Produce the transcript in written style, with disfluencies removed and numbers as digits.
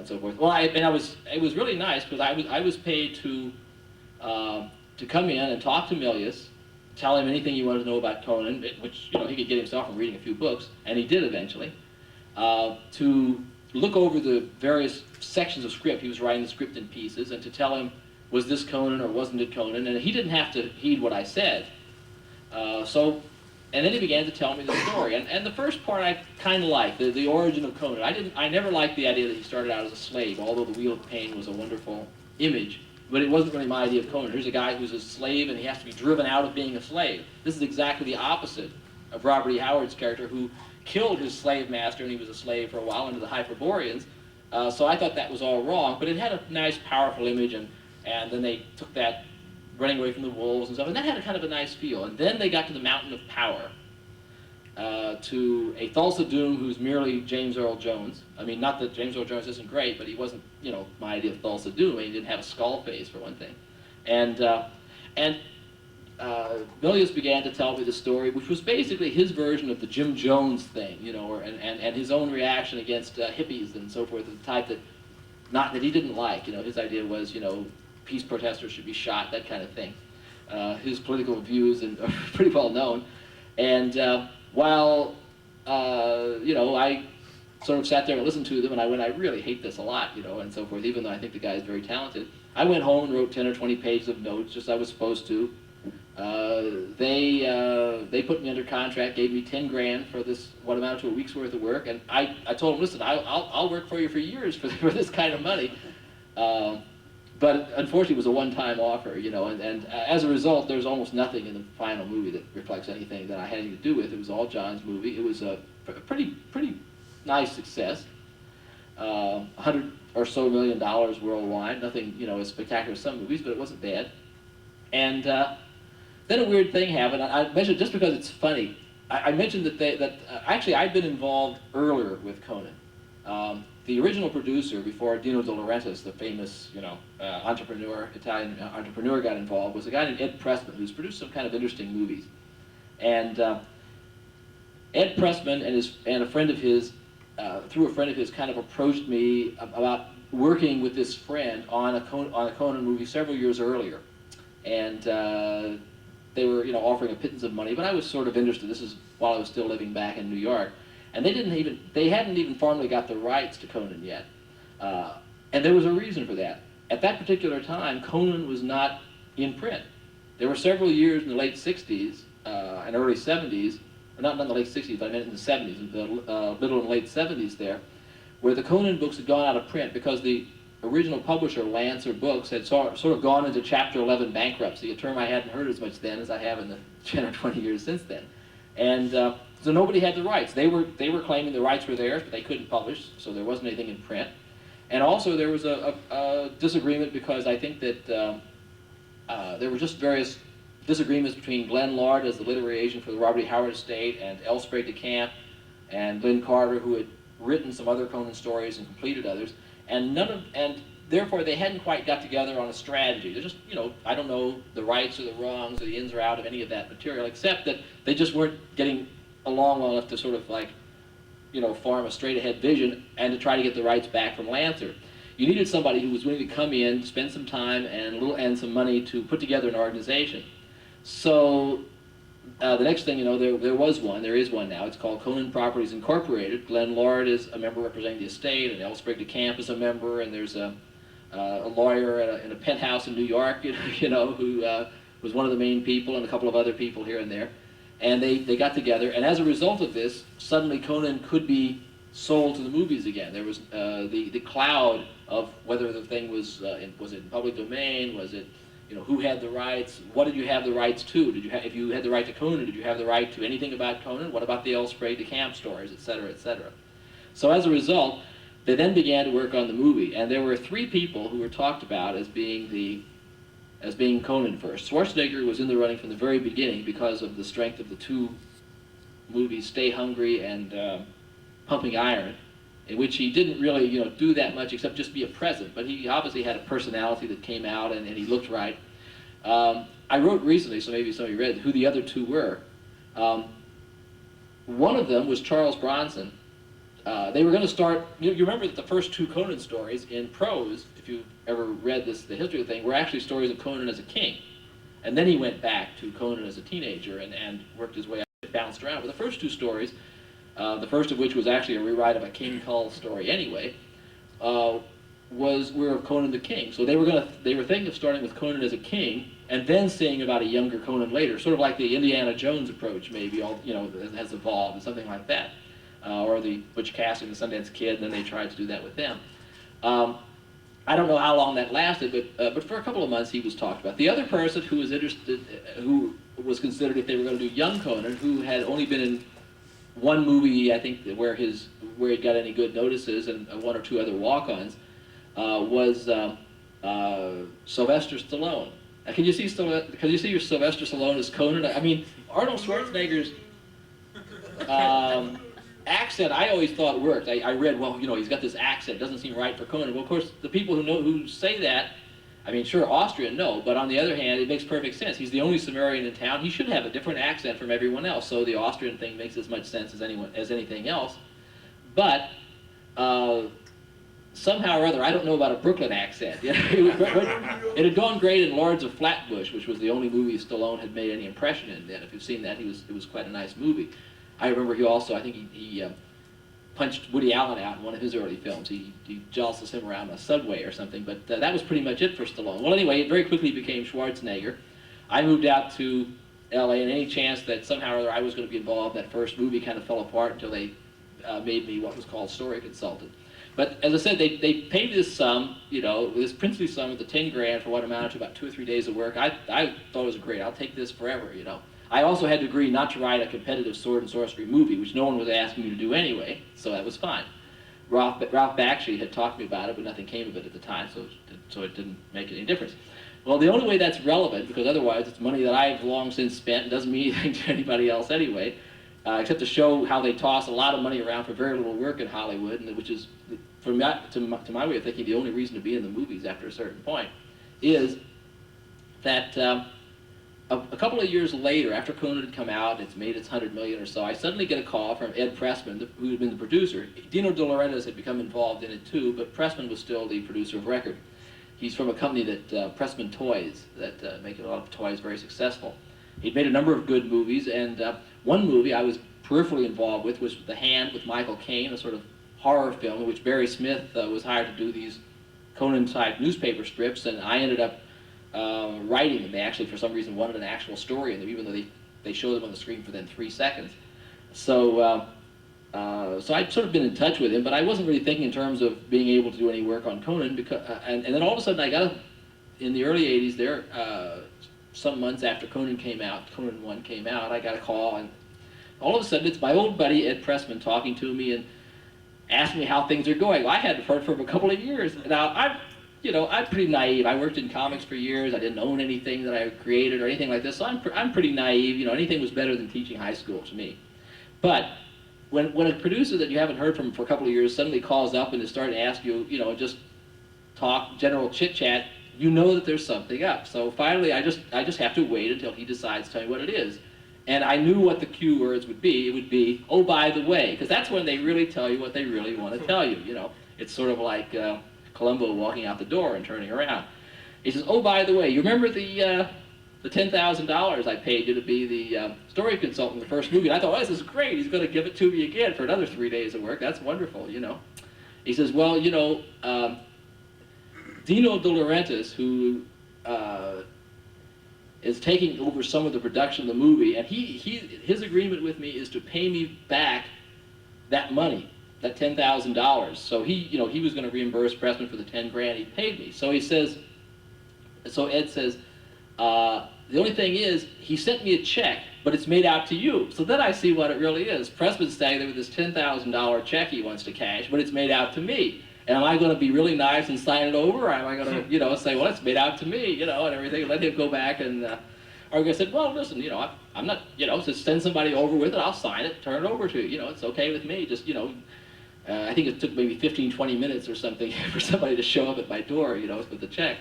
and so forth. Well, it was really nice because I was paid to come in and talk to Milius, tell him anything he wanted to know about Conan, which he could get himself from reading a few books, and he did eventually. To look over the various sections of script. He was writing the script in pieces, and to tell him, was this Conan or wasn't it Conan? And he didn't have to heed what I said. And then he began to tell me the story. And the first part I kind of liked, the origin of Conan. I never liked the idea that he started out as a slave, although the Wheel of Pain was a wonderful image. But it wasn't really my idea of Conan. Here's a guy who's a slave and he has to be driven out of being a slave. This is exactly the opposite of Robert E. Howard's character, who killed his slave master, and he was a slave for a while under the Hyperboreans. So I thought that was all wrong, but it had a nice, powerful image, and then they took that running away from the wolves and stuff, and that had a kind of a nice feel. And then they got to the Mountain of Power, to a Thulsa Doom who's merely James Earl Jones. I mean, not that James Earl Jones isn't great, but he wasn't, my idea of Thulsa Doom. He didn't have a skull face, for one thing. And Milius began to tell me the story, which was basically his version of the Jim Jones thing, and his own reaction against hippies and so forth, of the type that he didn't like. His idea was, peace protesters should be shot, that kind of thing. His political views are pretty well known. And while, I sort of sat there and listened to them, and I went, I really hate this a lot, and so forth, even though I think the guy is very talented. I went home and wrote 10 or 20 pages of notes, just as I was supposed to. They put me under contract, gave me 10 grand for this, what amounted to a week's worth of work, and I told them, listen, I'll work for you for years for this kind of money. But unfortunately, it was a one-time offer, and as a result, there's almost nothing in the final movie that reflects anything that I had anything to do with. It was all John's movie. It was a pretty nice success. $100 or so million worldwide. Nothing, as spectacular as some movies, but it wasn't bad. And then a weird thing happened. I mentioned, just because it's funny, I mentioned that actually I'd been involved earlier with Conan. The original producer, before Dino De Laurentiis, the famous, Italian entrepreneur, got involved, was a guy named Ed Pressman, who's produced some kind of interesting movies. And Ed Pressman and a friend of his, through a friend of his, kind of approached me about working with this friend on a Conan movie several years earlier. And they were, offering a pittance of money, but I was sort of interested. This is while I was still living back in New York. And they hadn't even formally got the rights to Conan yet. And there was a reason for that. At that particular time, Conan was not in print. There were several years in the late 60s and early 70s, or not in the late 60s, but I meant in the 70s, in the middle and late 70s there, where the Conan books had gone out of print because the original publisher, Lancer Books, had sort of gone into Chapter 11 bankruptcy, a term I hadn't heard as much then as I have in the 10 or 20 years since then. And so nobody had the rights. They were claiming the rights were theirs, but they couldn't publish, so there wasn't anything in print. And also there was a disagreement because I think that there were just various disagreements between Glenn Lord as the literary agent for the Robert E. Howard estate, and L. Sprague de Camp, and Lynn Carter, who had written some other Conan stories and completed others. And therefore they hadn't quite got together on a strategy. They're just, I don't know the rights or the wrongs or the ins or out of any of that material, except that they just weren't getting along well enough to sort of form a straight ahead vision and to try to get the rights back from Lancer. You needed somebody who was willing to come in, spend some time and some money to put together an organization. So the next thing there is one now. It's called Conan Properties Incorporated. Glenn Lord is a member representing the estate, and L. Sprague de Camp is a member, and there's a lawyer in a penthouse in New York, who was one of the main people, and a couple of other people here and there. And they got together, and as a result of this, suddenly Conan could be sold to the movies again. There was the cloud of whether the thing was it in public domain, was it, who had the rights, what did you have the rights to? If you had the right to Conan, did you have the right to anything about Conan? What about the L. Sprague de Camp stories, etc., etc.? So as a result, they then began to work on the movie, and there were 3 people who were talked about as being Conan first. Schwarzenegger was in the running from the very beginning because of the strength of the 2 movies, Stay Hungry and Pumping Iron, in which he didn't really, do that much except just be a present, but he obviously had a personality that came out, and he looked right. I wrote recently, so maybe some of you read, who the other 2 were. One of them was Charles Bronson, they were going to start, you remember that the first 2 Conan stories in prose, if you've ever read this, the history of the thing, were actually stories of Conan as a king. And then he went back to Conan as a teenager and worked his way up, bounced around. But the first 2 stories, the first of which was actually a rewrite of a King Kull story anyway, were of Conan the King. So they were thinking of starting with Conan as a king, and then seeing about a younger Conan later, sort of like the Indiana Jones approach, maybe, has evolved, and something like that. Or the Butch Cassidy and the Sundance Kid, and then they tried to do that with them. I don't know how long that lasted, but for a couple of months he was talked about. The other person who was interested, who was considered, if they were going to do young Conan, who had only been in 1 movie, I think, where he got any good notices, and 1 or 2 other walk-ons, was Sylvester Stallone. Can you see your Sylvester Stallone as Conan? I mean, Arnold Schwarzenegger's accent, I always thought worked. I read, well, he's got this accent, doesn't seem right for Conan. Well, of course, the people who say that, I mean, sure, Austrian, no, but on the other hand, it makes perfect sense. He's the only Sumerian in town. He should have a different accent from everyone else, so the Austrian thing makes as much sense as anything else. But somehow or other, I don't know about a Brooklyn accent. It had gone great in Lords of Flatbush, which was the only movie Stallone had made any impression in then. If you've seen that, it was quite a nice movie. I remember he also, I think he punched Woody Allen out in one of his early films. He jostles him around a subway or something, but that was pretty much it for Stallone. Well, anyway, it very quickly became Schwarzenegger. I moved out to LA, and any chance that somehow or other I was going to be involved in that first movie kind of fell apart until they made me what was called story consultant. But as I said, they paid me this sum, this princely sum of the 10 grand for what amounted to about 2 or 3 days of work. I thought it was great. I'll take this forever, I also had to agree not to write a competitive sword and sorcery movie, which no one was asking me to do anyway, so that was fine. Ralph Bakshi had talked to me about it, but nothing came of it at the time, so it didn't make any difference. Well, the only way that's relevant, because otherwise it's money that I've long since spent and doesn't mean anything to anybody else anyway, except to show how they toss a lot of money around for very little work in Hollywood, and which is, to my way of thinking, the only reason to be in the movies after a certain point, is that a couple of years later, after Conan had come out, it's made its 100 million or so, I suddenly get a call from Ed Pressman, who had been the producer. Dino De Laurentiis had become involved in it too, but Pressman was still the producer of record. He's from a company that, Pressman Toys, that make a lot of toys very successful. He'd made a number of good movies, and one movie I was peripherally involved with was The Hand with Michael Caine, a sort of horror film in which Barry Smith was hired to do these Conan-type newspaper strips, and I ended up writing them. They actually, for some reason, wanted an actual story in them, even though they showed them on the screen for then 3 seconds. So I'd sort of been in touch with him, but I wasn't really thinking in terms of being able to do any work on Conan, because, and then all of a sudden I got, in the early 80s there, some months after Conan 1 came out, I got a call, and all of a sudden it's my old buddy Ed Pressman talking to me and asking me how things are going. Well, I hadn't heard from him a couple of years. Now, I'm pretty naive. I worked in comics for years. I didn't own anything that I created or anything like this, so I'm pretty naive. Anything was better than teaching high school to me. But when a producer that you haven't heard from for a couple of years suddenly calls up and is starting to ask you, just talk, general chit-chat, you know that there's something up. So finally, I just have to wait until he decides to tell me what it is. And I knew what the cue words would be. It would be, oh, by the way, because that's when they really tell you what they really want to tell you. It's sort of like Columbo walking out the door and turning around. He says, oh, by the way, you remember the $10,000 I paid you to be the story consultant in the first movie? And I thought, oh, this is great. He's going to give it to me again for another 3 days of work. That's wonderful, He says, well, Dino De Laurentiis, who is taking over some of the production of the movie, and his agreement with me is to pay me back that money, that $10,000. So he was going to reimburse Pressman for the 10 grand he paid me. So Ed says, the only thing is, he sent me a check, but it's made out to you. So then I see what it really is. Pressman's standing there with this $10,000 check he wants to cash, but it's made out to me. And am I going to be really nice and sign it over, or am I going to, say, well, it's made out to me, and everything, and let him go back and, or I said, well, listen, I'm not, just send somebody over with it, I'll sign it, turn it over to you, it's okay with me, just, I think it took maybe 15, 20 minutes or something for somebody to show up at my door, with the check.